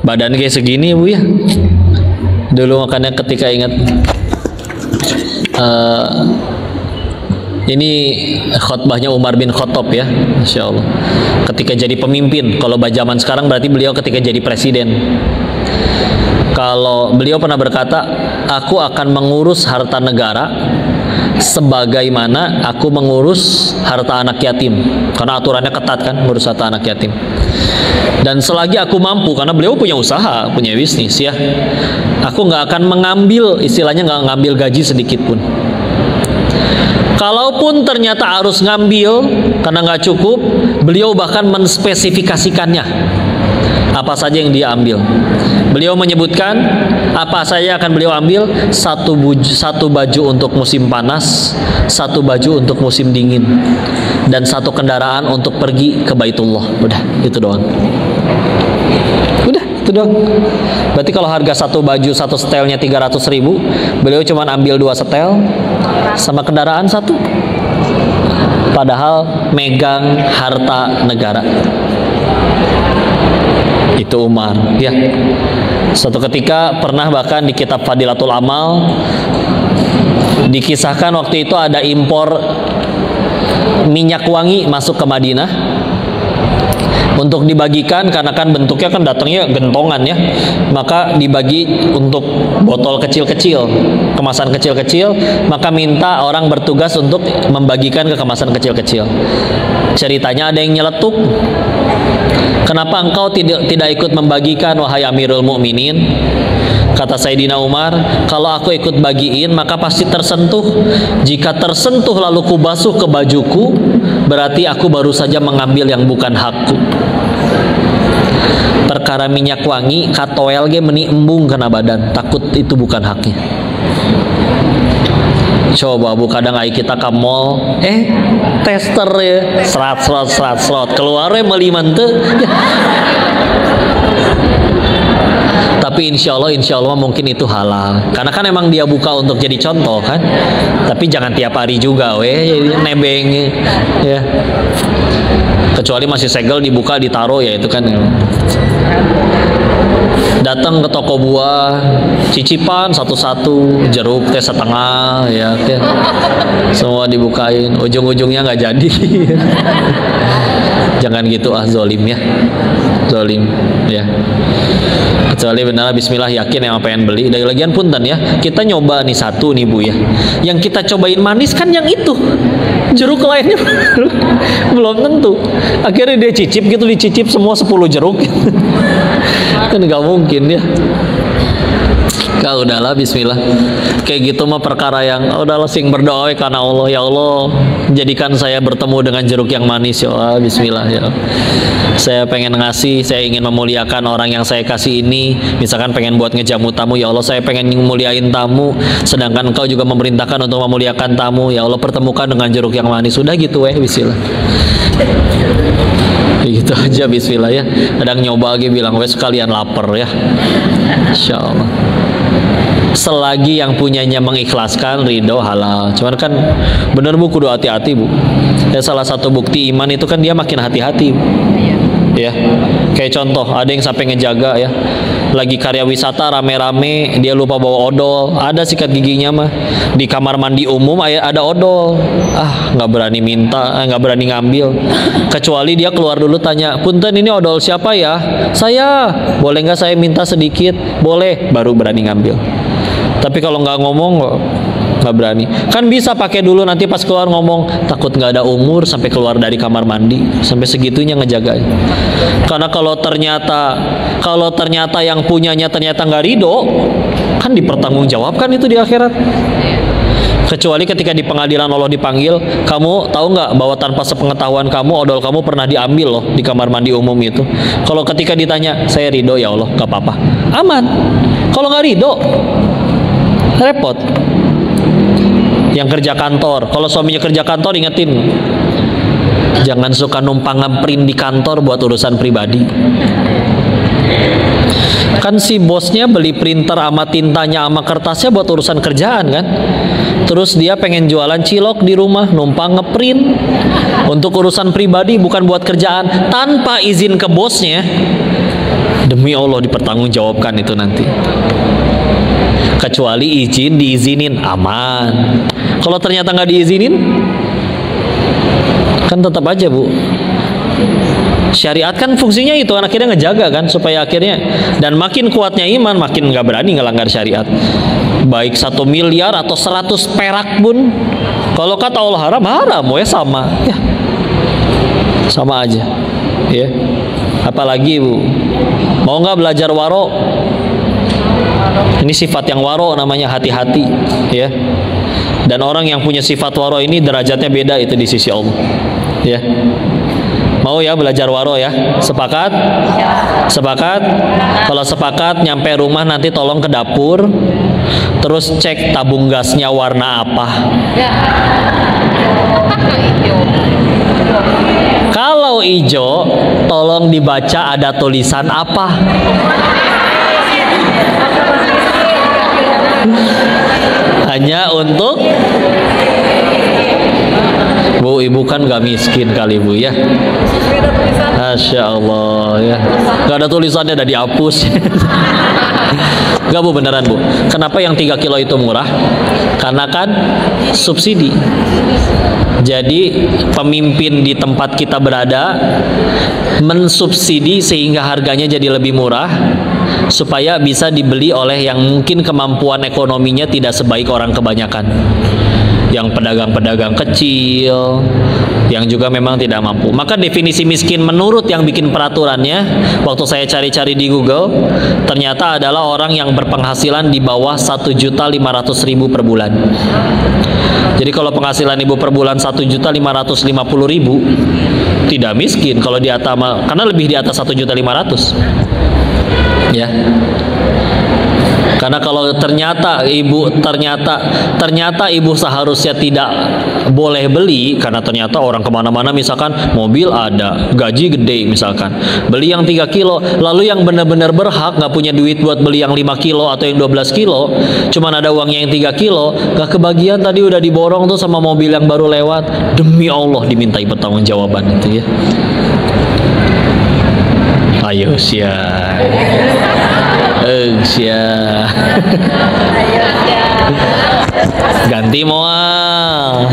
Badan kayak segini ya Bu ya. Dulu makanya ketika ingat ini khutbahnya Umar bin Khattab ya, Masya Allah. Ketika jadi pemimpin, kalau zaman sekarang berarti beliau ketika jadi presiden. Kalau beliau pernah berkata, aku akan mengurus harta negara sebagaimana aku mengurus harta anak yatim. Karena aturannya ketat kan, ngurus harta anak yatim. Dan selagi aku mampu, karena beliau punya usaha, punya bisnis ya, aku nggak akan mengambil, istilahnya nggak ngambil gaji sedikit pun. Kalaupun ternyata harus ngambil karena nggak cukup, beliau bahkan menspesifikasikannya apa saja yang dia ambil. Beliau menyebutkan apa saja akan beliau ambil: satu baju untuk musim panas, satu baju untuk musim dingin, dan satu kendaraan untuk pergi ke Baitullah. Udah, itu doang. Udah, itu doang. Berarti kalau harga satu baju satu setelnya 300.000, beliau cuma ambil 2 setel sama kendaraan 1. Padahal megang harta negara. Itu Umar ya. Suatu ketika pernah bahkan di kitab Fadilatul Amal dikisahkan waktu itu ada impor minyak wangi masuk ke Madinah untuk dibagikan, karena kan bentuknya kan datangnya gentongan ya, maka dibagi untuk botol kecil-kecil, kemasan kecil-kecil, maka minta orang bertugas untuk membagikan ke kemasan kecil-kecil. Ceritanya ada yang nyeletuk, kenapa engkau tidak ikut membagikan wahai Amirul Mukminin? Kata Sayyidina Umar, kalau aku ikut bagiin maka pasti tersentuh. Jika tersentuh lalu kubasuh ke bajuku, berarti aku baru saja mengambil yang bukan hakku. Perkara minyak wangi katoel ge meni embung kena badan, takut itu bukan haknya. Coba Bu, kadang ai kita ke mall, tester ya, serat keluarnya meliman teu. Tapi insya Allah mungkin itu halal, karena kan emang dia buka untuk jadi contoh kan. Tapi jangan tiap hari juga nebeng ya. Kecuali masih segel dibuka ditaruh ya, itu kan. Datang ke toko buah, cicipan satu-satu, jeruk teh setengah ya, semua dibukain, ujung-ujungnya nggak jadi. Jangan gitu zolim ya, zolim ya. Kecuali benar bismillah yakin yang pengen beli. Dari lagian punten ya, kita nyoba nih satu nih Bu ya, yang kita cobain manis kan yang itu, jeruk lainnya belum tentu. Akhirnya dia cicip gitu, dicicip semua 10 jeruk. Kan nggak mungkin ya. Kau udahlah bismillah. Kayak gitu mah perkara yang udahlah sing berdoa karena Allah, ya Allah jadikan saya bertemu dengan jeruk yang manis ya Allah, bismillah ya. Saya pengen ngasih, saya ingin memuliakan orang yang saya kasih ini. Misalkan pengen buat ngejamu tamu, ya Allah saya pengen muliain tamu, sedangkan Engkau juga memerintahkan untuk memuliakan tamu, ya Allah pertemukan dengan jeruk yang manis. Sudah gitu bismillah. Gitu aja bismillah ya. Kadang nyoba lagi bilang sekalian lapar ya, insya Allah. Selagi yang punyanya mengikhlaskan, ridho halal. Cuman kan bener Bu, kudu hati-hati Bu ya. Salah satu bukti iman itu kan dia makin hati-hati ya. Kayak contoh, ada yang sampai ngejaga ya, lagi karya wisata rame-rame, dia lupa bawa odol, ada sikat giginya mah di kamar mandi umum ada odol, nggak berani minta, nggak berani ngambil, kecuali dia keluar dulu tanya, punten ini odol siapa ya? Saya, boleh nggak saya minta sedikit? Boleh, baru berani ngambil. Tapi kalau nggak ngomong nggak berani. Kan bisa pakai dulu, nanti pas keluar ngomong, takut nggak ada umur sampai keluar dari kamar mandi, sampai segitunya ngejaga. Karena kalau ternyata yang punyanya ternyata nggak ridho, kan dipertanggungjawabkan itu di akhirat. Kecuali ketika di pengadilan Allah dipanggil, kamu tahu nggak bahwa tanpa sepengetahuan kamu odol kamu pernah diambil loh di kamar mandi umum itu. Kalau ketika ditanya, saya ridho ya Allah, nggak apa-apa, aman. Kalau nggak ridho, repot. Yang kerja kantor, kalau suaminya kerja kantor, ingetin, jangan suka numpang ngeprint di kantor buat urusan pribadi. Kan si bosnya beli printer sama tintanya sama kertasnya buat urusan kerjaan kan. Terus dia pengen jualan cilok di rumah, numpang ngeprint untuk urusan pribadi, bukan buat kerjaan, tanpa izin ke bosnya. Demi Allah dipertanggungjawabkan itu nanti. Kecuali diizinin, aman. Kalau ternyata nggak diizinin, kan tetap aja Bu. Syariat kan fungsinya itu, akhirnya ngejaga kan, supaya akhirnya, dan makin kuatnya iman, makin nggak berani ngelanggar syariat. Baik 1 miliar atau 100 perak pun, kalau kata Allah haram, haram, ya sama, ya sama aja, ya. Apalagi Bu, mau nggak belajar waro? Ini sifat yang waro namanya, hati-hati, ya. Dan orang yang punya sifat waro ini derajatnya beda itu di sisi Allah, ya. Mau ya belajar waro ya? Sepakat? Sepakat? Kalau sepakat, nyampe rumah nanti tolong ke dapur, terus cek tabung gasnya warna apa. Kalau hijau, tolong dibaca ada tulisan apa. Hanya untuk Bu, ibu kan gak miskin kali Bu ya. Masya Allah ya. Gak ada tulisannya, udah dihapus. Gak Bu, beneran Bu. Kenapa yang 3 kilo itu murah? Karena kan subsidi. Jadi pemimpin di tempat kita berada mensubsidi sehingga harganya jadi lebih murah, supaya bisa dibeli oleh yang mungkin kemampuan ekonominya tidak sebaik orang kebanyakan, yang pedagang-pedagang kecil, yang juga memang tidak mampu. Maka definisi miskin menurut yang bikin peraturannya, waktu saya cari-cari di Google, ternyata adalah orang yang berpenghasilan di bawah 1.500.000 per bulan. Jadi kalau penghasilan ibu per bulan 1.550.000, tidak miskin kalau di atas, karena lebih di atas 1.500.000, ya. Karena kalau ternyata ibu seharusnya tidak boleh beli, karena ternyata orang kemana-mana, misalkan mobil ada, gaji gede misalkan, beli yang 3 kilo, lalu yang benar-benar berhak nggak punya duit buat beli yang 5 kilo atau yang 12 kilo, cuman ada uangnya yang 3 kilo, nggak kebagian, tadi udah diborong tuh sama mobil yang baru lewat. Demi Allah dimintai pertanggungjawaban itu ya. Ayo siap. Ganti moal.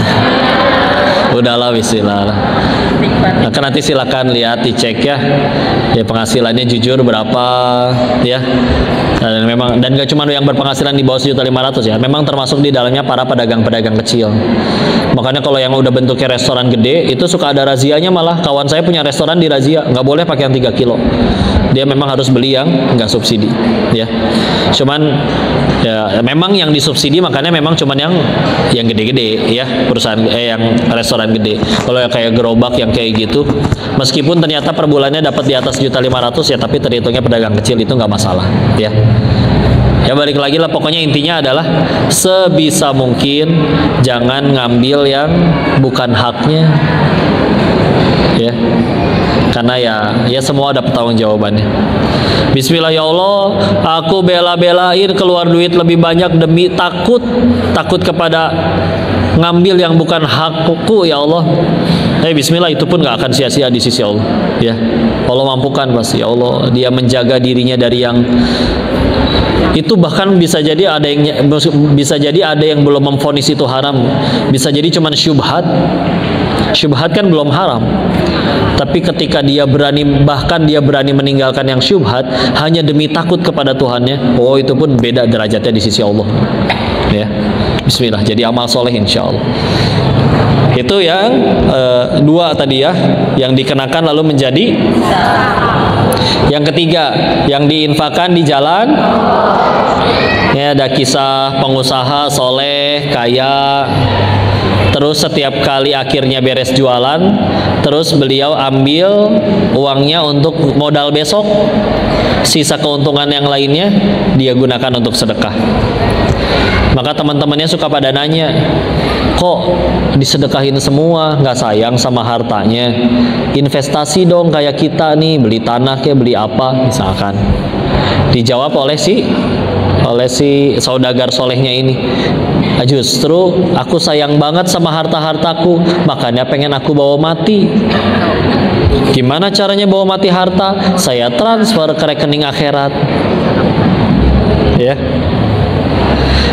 Udahlah, bismillah. Nah, kan nanti silakan lihat, dicek ya. Ya penghasilannya jujur berapa ya. Dan memang, dan gak cuma yang berpenghasilan di bawah 1.500.000 ya, memang termasuk di dalamnya para pedagang-pedagang kecil. Makanya kalau yang udah bentuknya restoran gede itu suka ada razianya, malah kawan saya punya restoran di razia, nggak boleh pakai yang 3 kilo. Dia memang harus beli yang nggak subsidi ya. Cuman ya memang yang disubsidi, makanya memang cuman yang gede-gede ya, perusahaan yang restoran gede. Kalau yang kayak gerobak yang kayak gitu, meskipun ternyata per bulannya dapat di atas 1.500.000 ya, tapi terhitungnya pedagang kecil, itu nggak masalah ya. Ya balik lagi lah, pokoknya intinya adalah sebisa mungkin jangan ngambil yang bukan haknya ya, karena ya semua ada pertanggungjawabannya. Bismillah ya Allah, aku bela-belain keluar duit lebih banyak demi takut kepada ngambil yang bukan hakku ya Allah. Bismillah, itu pun gak akan sia-sia di sisi Allah ya. Allah mampukan pasti ya Allah, dia menjaga dirinya dari yang itu. Bahkan bisa jadi ada yang belum memvonis itu haram, bisa jadi cuman syubhat kan belum haram, tapi ketika dia berani meninggalkan yang syubhat hanya demi takut kepada Tuhannya, oh itu pun beda derajatnya di sisi Allah ya. Bismillah, jadi amal soleh insya Allah. Itu yang 2 tadi ya, yang dikenakan lalu menjadi. Yang ketiga, yang diinfakkan di jalan. Ya, ada kisah pengusaha soleh kaya, terus setiap kali akhirnya beres jualan, terus beliau ambil uangnya untuk modal besok, sisa keuntungan yang lainnya dia gunakan untuk sedekah. Maka teman-temannya suka pada nanya, kok disedekahin semua, nggak sayang sama hartanya? Investasi dong kayak kita nih, beli tanah kayak beli apa misalkan. Dijawab oleh si saudagar solehnya ini, justru aku sayang banget sama harta-hartaku, makanya pengen aku bawa mati. Gimana caranya bawa mati harta? Saya transfer ke rekening akhirat. Ya.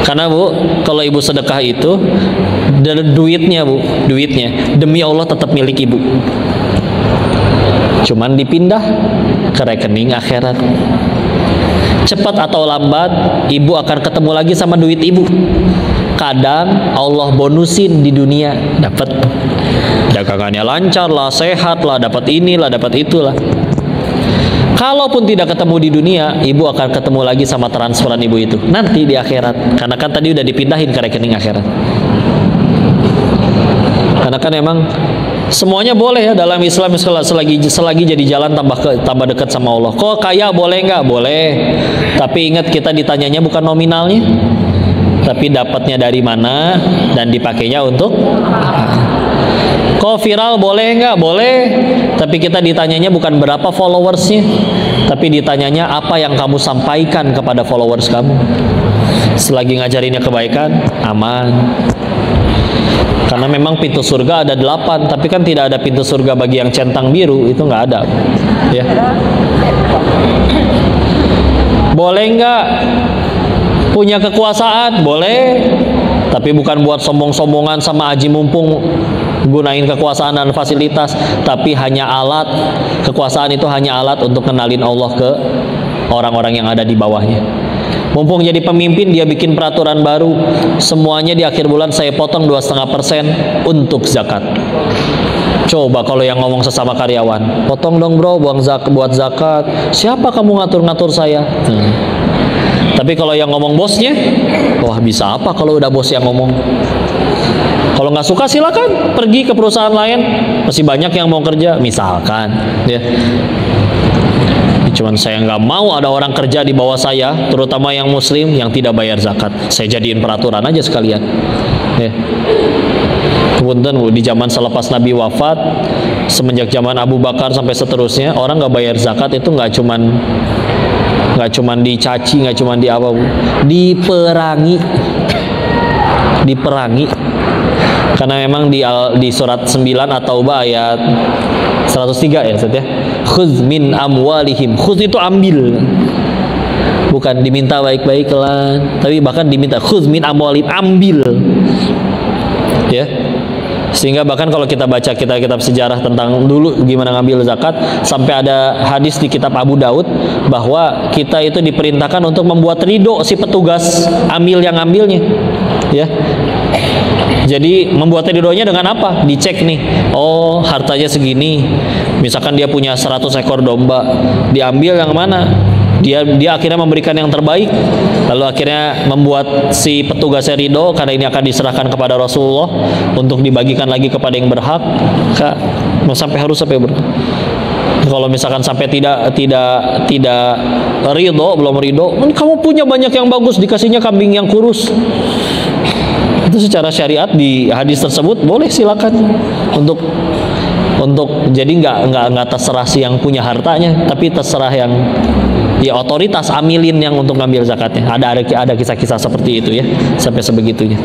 Karena Bu, kalau ibu sedekah itu duitnya Bu, duitnya demi Allah tetap milik ibu. Cuman dipindah ke rekening akhirat. Cepat atau lambat ibu akan ketemu lagi sama duit ibu. Kadang Allah bonusin di dunia, dapat dagangannya lancar lah, sehat lah, dapat inilah, dapat itulah. Kalaupun tidak ketemu di dunia, ibu akan ketemu lagi sama transferan ibu itu nanti di akhirat. Karena kan tadi udah dipindahin ke rekening akhirat. Karena kan emang semuanya boleh ya dalam Islam, selagi jadi jalan tambah dekat sama Allah. Kok kaya boleh nggak? Boleh. Tapi ingat, kita ditanyanya bukan nominalnya, tapi dapatnya dari mana dan dipakainya untuk apa. Kok viral boleh nggak? Boleh. Tapi kita ditanyanya bukan berapa followersnya, tapi ditanyanya apa yang kamu sampaikan kepada followers kamu. Selagi ngajarinnya kebaikan, aman. Karena memang pintu surga ada 8, tapi kan tidak ada pintu surga bagi yang centang biru, itu nggak ada. Ya. Boleh nggak punya kekuasaan? Boleh. Tapi bukan buat sombong-sombongan sama aji mumpung gunain kekuasaan dan fasilitas, tapi hanya alat. Kekuasaan itu hanya alat untuk kenalin Allah ke orang-orang yang ada di bawahnya. Mumpung jadi pemimpin, dia bikin peraturan baru, semuanya di akhir bulan saya potong 2,5% untuk zakat. Coba kalau yang ngomong sesama karyawan, potong dong bro, buat zakat. Siapa kamu ngatur-ngatur saya? Tapi kalau yang ngomong bosnya, wah bisa apa kalau udah bos yang ngomong? Kalau nggak suka silakan pergi ke perusahaan lain, masih banyak yang mau kerja, misalkan. Ya. Cuman saya nggak mau ada orang kerja di bawah saya, terutama yang muslim yang tidak bayar zakat. Saya jadiin peraturan aja sekalian. Ya. Kemudian di zaman selepas Nabi wafat, semenjak zaman Abu Bakar sampai seterusnya, orang nggak bayar zakat itu nggak cuman dicaci, nggak cuman di apa, diperangi. Karena memang di surat 9 At-Taubah ayat 103 ya, Ustaz ya. Khudz min amwalihim. Khudz itu ambil. Bukan diminta baik-baik lah, tapi bahkan diminta khudz min amwalihim, ambil. Ya. Sehingga bahkan kalau kita baca kitab-kitab sejarah tentang dulu gimana ngambil zakat, sampai ada hadis di kitab Abu Daud bahwa kita itu diperintahkan untuk membuat ridho si petugas amil yang ngambilnya. Ya. Jadi membuat ridhonya dengan apa? Dicek nih, oh hartanya segini, misalkan dia punya 100 ekor domba, diambil yang mana? Dia akhirnya memberikan yang terbaik, lalu akhirnya membuat si petugasnya ridho karena ini akan diserahkan kepada Rasulullah untuk dibagikan lagi kepada yang berhak. Sampai berhak. Kalau misalkan sampai tidak ridho, belum ridho, kamu punya banyak yang bagus, dikasihnya kambing yang kurus. Itu secara syariat di hadis tersebut boleh, silakan untuk jadi nggak terserah si yang punya hartanya, tapi terserah yang ya otoritas amilin yang untuk ngambil zakatnya. Ada kisah-kisah seperti itu ya, sampai sebegitunya.